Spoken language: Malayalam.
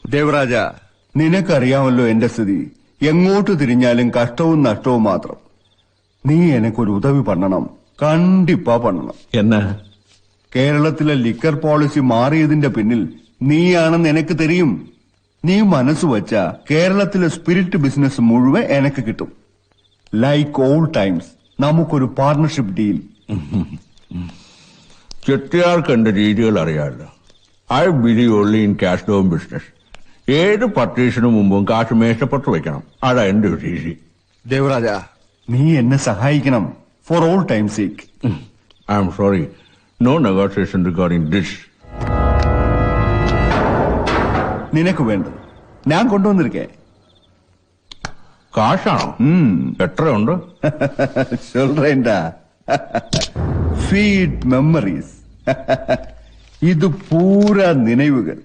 ദേവരാജ, നിനക്കറിയാമല്ലോ എന്റെ സ്ഥിതി. എങ്ങോട്ട് തിരിഞ്ഞാലും കഷ്ടവും നഷ്ടവും മാത്രം. നീ എനക്കൊരു ഉദവി പണ്ണണം, കണ്ടിപ്പാ പണ്ണണം. എന്നാ? കേരളത്തിലെ ലിക്കർ പോളിസി മാറിയതിന്റെ പിന്നിൽ നീയാണെന്ന് എനിക്ക് തെരിയും. നീ മനസ്സ് വച്ച കേരളത്തിലെ സ്പിരിറ്റ് ബിസിനസ് മുഴുവൻ എനക്ക് കിട്ടും. ലൈക്ക് ഓൾഡ് ടൈംസ് നമുക്കൊരു പാർട്ണർഷിപ്പ് ഡീൽ. ചെട്ടിയാർക്ക് എന്റെ രീതികൾ അറിയാമല്ലോ. I believe only in cash down business. ഏത് പർച്ചേസിന് മുമ്പും കാശ് മേശപ്പെട്ട് വെക്കണം. അതാ എന്റെ ഒരു രീതി. ദേവരാജ, നീ എന്നെ സഹായിക്കണം. For old time sake. I am sorry, no negotiation regarding this. നിനക്ക് വേണ്ടത് ഞാൻ കൊണ്ടുവന്നിരിക്കേ. കാശാണോ? എത്രയുണ്ട്? சொல்றேன்டா. Sweet memories. ഇത് പൂരാ നിனைவுകൾ.